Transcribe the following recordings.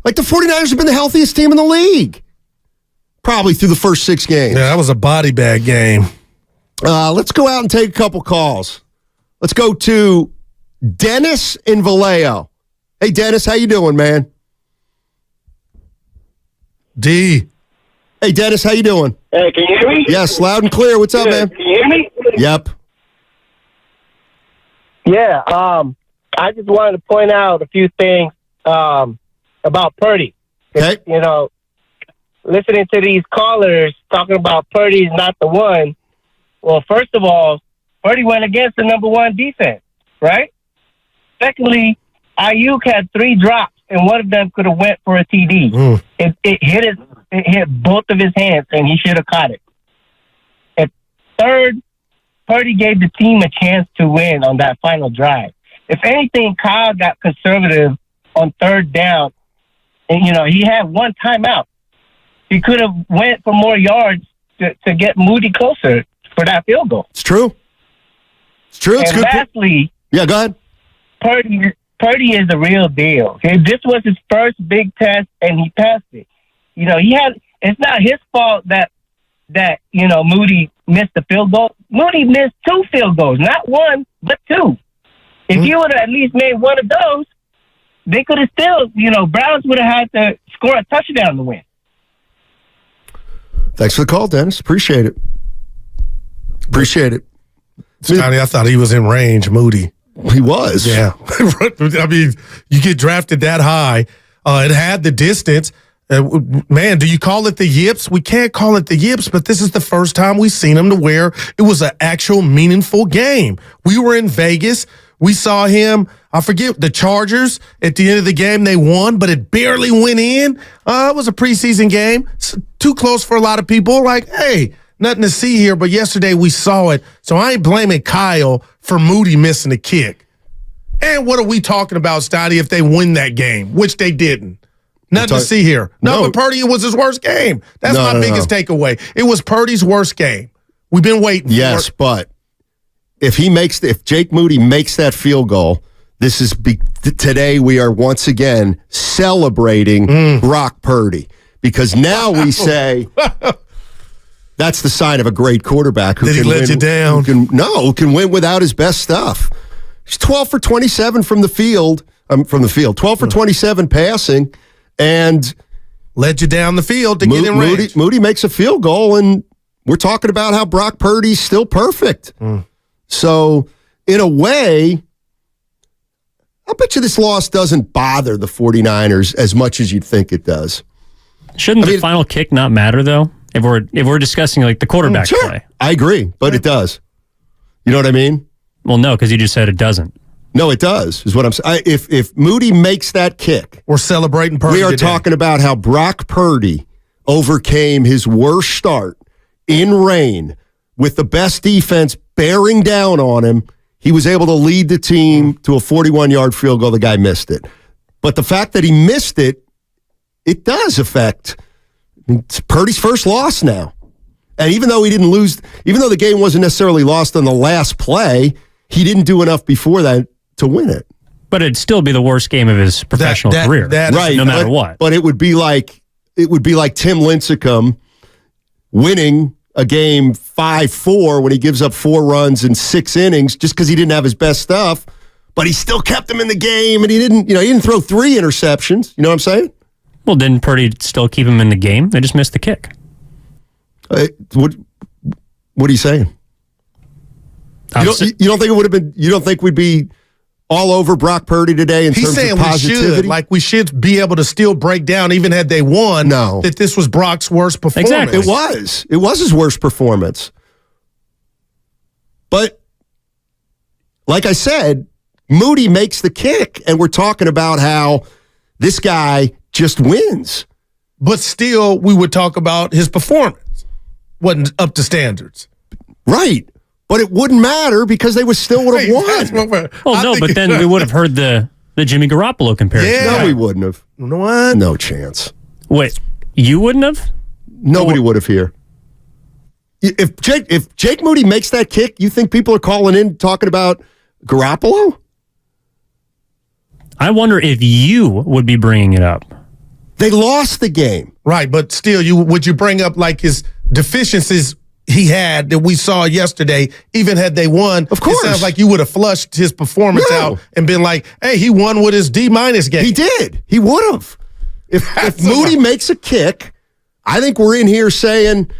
Like, the 49ers have been the healthiest team in the league. Probably through the first 6 games. Yeah, that was a body bag game. Let's go out and take a couple calls. Let's go to Dennis in Vallejo. Hey, Dennis, how you doing, man? D. Hey, Dennis, how you doing? Hey, can you hear me? Yes, loud and clear. What's up, man? Can you hear me? Yep. Yeah, I just wanted to point out a few things about Purdy. Okay. You know, listening to these callers talking about Purdy's not the one. Well, first of all, Purdy went against the number 1 defense, right? Secondly, Ayuk had 3 drops, and one of them could have went for a TD. It hit both of his hands, and he should have caught it. And third, Purdy gave the team a chance to win on that final drive. If anything, Kyle got conservative on 3rd down, and he had 1 timeout. He could have went for more yards to get Moody closer for that field goal. It's true. It's true. It's and good. Lastly, Yeah, go ahead. Purdy is the real deal. Okay? This was his first big test, and he passed it. It's not his fault that Moody missed the field goal. Moody missed 2 field goals, not 1, but 2. If he would have at least made one of those, they could have still, Browns would have had to score a touchdown to win. Thanks for the call, Dennis. Appreciate it. Scotty, I thought he was in range, Moody. He was. Yeah. I mean, you get drafted that high. It had the distance. Man, do you call it the yips? We can't call it the yips, but this is the first time we've seen him to where it was an actual meaningful game. We were in Vegas. We saw him, I forget, the Chargers. At the end of the game, they won, but it barely went in. It was a preseason game. Too close for a lot of people. Like, hey, nothing to see here, but yesterday we saw it. So I ain't blaming Kyle for Moody missing the kick. And what are we talking about, Steiny, if they win that game, which they didn't? Nothing to see here. No, but Purdy, it was his worst game. That's my biggest takeaway. It was Purdy's worst game. We've been waiting for it. Yes, but if Jake Moody makes that field goal, today we are once again celebrating Brock Purdy, because now we say that's the sign of a great quarterback who can let you down. Who can win without his best stuff. He's 12 for 27 from the field. 12 for 27 passing. And led you down the field to get in range. Moody makes a field goal, and we're talking about how Brock Purdy's still perfect. So, in a way, I bet you this loss doesn't bother the 49ers as much as you'd think it does. Shouldn't the final kick not matter, though? If we're discussing like the quarterback play. I agree, but it does. You know what I mean? Well, no, because you just said it doesn't. No, it does, is what I'm saying. If Moody makes that kick, we're celebrating Purdy. We are talking about how Brock Purdy overcame his worst start in rain with the best defense bearing down on him. He was able to lead the team to a 41-yard field goal. The guy missed it. But the fact that he missed it, it does affect it's Purdy's first loss now. And even though he didn't lose, even though the game wasn't necessarily lost on the last play, he didn't do enough before that to win it. But it'd still be the worst game of his professional career, right? No matter what. But it would be like Tim Lincecum winning a game 5-4 when he gives up 4 runs in 6 innings just because he didn't have his best stuff, but he still kept him in the game, and he didn't throw 3 interceptions. You know what I'm saying? Well, didn't Purdy still keep him in the game? They just missed the kick. What are you saying? You don't think it would have been? You don't think we'd be all over Brock Purdy today in terms of positivity? We should be able to still break down, even had they won, that this was Brock's worst performance. Exactly. It was his worst performance. But like I said, Moody makes the kick, and we're talking about how this guy just wins. But still, we would talk about his performance. Wasn't up to standards. Right. But it wouldn't matter because they still would have won. But then we would have heard the Jimmy Garoppolo comparison. Yeah. No, we wouldn't have. You know what? No chance. Wait, you wouldn't have? Nobody would have here. If Jake Moody makes that kick, you think people are calling in talking about Garoppolo? I wonder if you would be bringing it up. They lost the game. Right, but still, would you bring up like his deficiencies he had that we saw yesterday, even had they won? Of course. It sounds like you would have flushed his performance out and been like, hey, he won with his D- game. He did. He would have. If Moody makes a kick, I think we're in here saying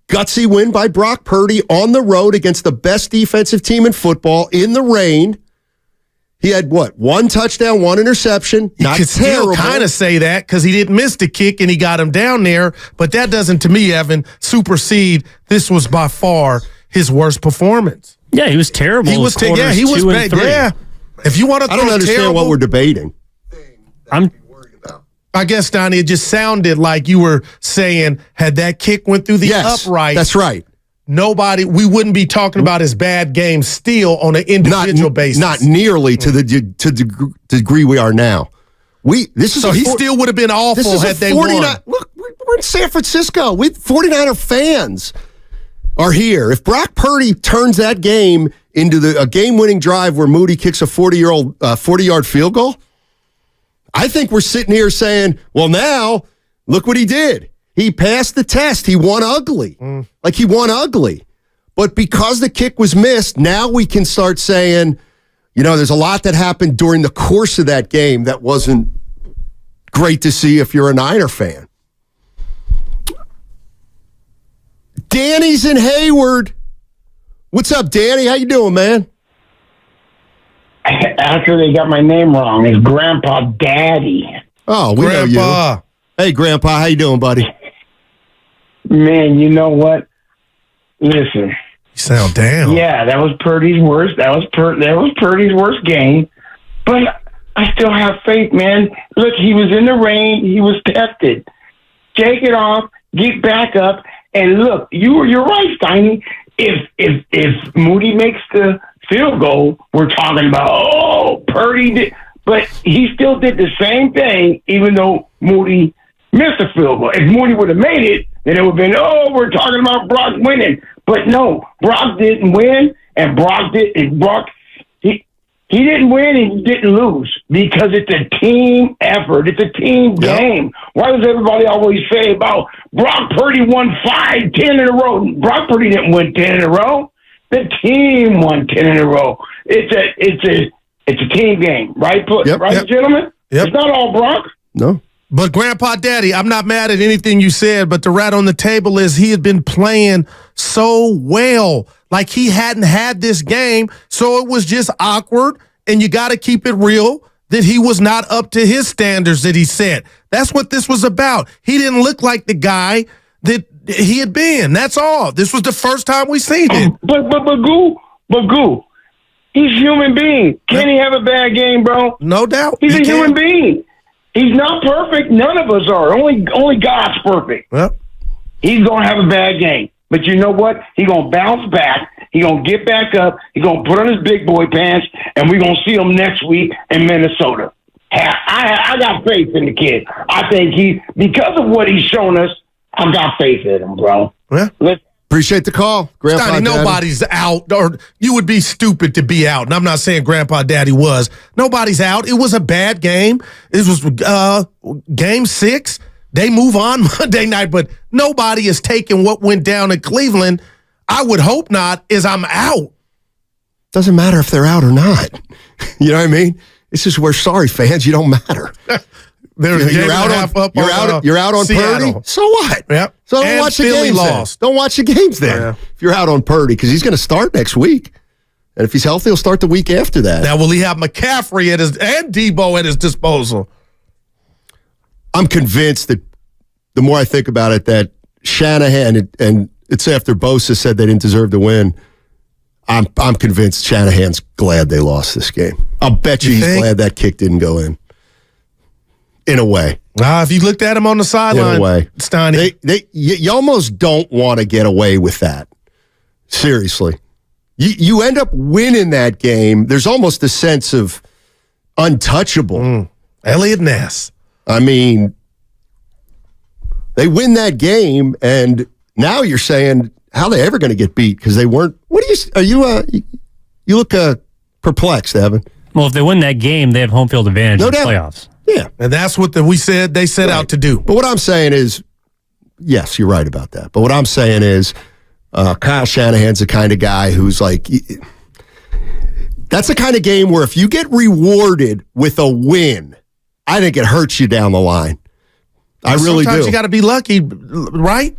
gutsy win by Brock Purdy on the road against the best defensive team in football in the rain. He had, what, 1 touchdown, 1 interception. Not You could terrible. still kind of say that because he didn't miss the kick and he got him down there. But that doesn't, to me, Evan, supersede this was by far his worst performance. Yeah, he was terrible. He was, he was bad. Yeah. If you want to I don't understand what we're debating. I guess, Donnie, it just sounded like you were saying had that kick went through the upright. That's right. We wouldn't be talking about his bad game still on an individual basis. Not nearly to the degree we are now. He still would have been awful had they won. Look, we're in San Francisco. 49er fans are here. If Brock Purdy turns that game into a game-winning drive where Moody kicks a 40-yard field goal, I think we're sitting here saying, well, now look what he did. He passed the test. He won ugly. Like he won ugly. But because the kick was missed, now we can start saying, there's a lot that happened during the course of that game that wasn't great to see if you're a Niner fan. Danny's in Hayward. What's up, Danny? How you doing, man? After they got my name wrong, it's Grandpa Daddy. Oh, we know you. Hey, Grandpa, how you doing, buddy? Man, you know what? Listen. You sound down. Yeah, that was Purdy's worst. That was Purdy's worst game. But I still have faith, man. Look, he was in the rain. He was tested. Shake it off. Get back up. And look, you're right, Steiny. If Moody makes the field goal, we're talking about, Purdy did. But he still did the same thing, even though Moody missed a field goal. If Moody would have made it, then it would have been, we're talking about Brock winning. But no, Brock didn't win, and he didn't win and he didn't lose because it's a team effort. It's a team game. Why does everybody always say about Brock Purdy won 5, 10 in a row? Brock Purdy didn't win 10 in a row. The team won 10 in a row. It's a team game, right? Gentlemen? Yep. It's not all Brock. No. But Grandpa Daddy, I'm not mad at anything you said, but the rat on the table is he had been playing so well. Like he hadn't had this game, so it was just awkward, and you got to keep it real that he was not up to his standards that he set. That's what this was about. He didn't look like the guy that he had been. That's all. This was the first time we seen it. But Goo, he's a human being. Can he have a bad game, bro? No doubt. He's a human being. He's not perfect. None of us are. Only God's perfect. Well, he's going to have a bad game. But you know what? He's going to bounce back. He's going to get back up. He's going to put on his big boy pants, and we're going to see him next week in Minnesota. I got faith in the kid. I think because of what he's shown us, I got faith in him, bro. Yeah. Appreciate the call, Grandpa Daddy. Nobody's out, or you would be stupid to be out. And I'm not saying Grandpa Daddy was. Nobody's out. It was a bad game. It was game 6. They move on Monday night, but nobody is taking what went down in Cleveland. I would hope not, is I'm out. Doesn't matter if they're out or not. You know what I mean? This is where, sorry, fans, you don't matter. You're out on Seattle. Purdy. So what? Yep. So don't watch the games. Lost. Don't watch the games then. Yeah. If you're out on Purdy, because he's going to start next week, and if he's healthy, he'll start the week after that. Now, will he have McCaffrey and Debo at his disposal? I'm convinced that the more I think about it, that Shanahan and it's after Bosa said they didn't deserve to win. I'm convinced Shanahan's glad they lost this game. I'll bet he's glad that kick didn't go in. In a way. If you looked at him on the sideline, Steiny. You almost don't want to get away with that. Seriously. You end up winning that game. There's almost a sense of untouchable. Elliott Ness. I mean, they win that game, and now you're saying, how are they ever going to get beat? Because they weren't. You look perplexed, Evan. Well, if they win that game, they have home field advantage in the playoffs. Yeah. And that's what they set out to do. But what I'm saying is, yes, you're right about that. But what I'm saying is, Kyle Shanahan's the kind of guy who's like, that's the kind of game where if you get rewarded with a win, I think it hurts you down the line. I really do. Sometimes you got to be lucky, right?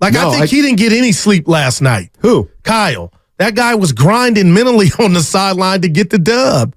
Like, No, I think he didn't get any sleep last night. Who? Kyle. That guy was grinding mentally on the sideline to get the dub.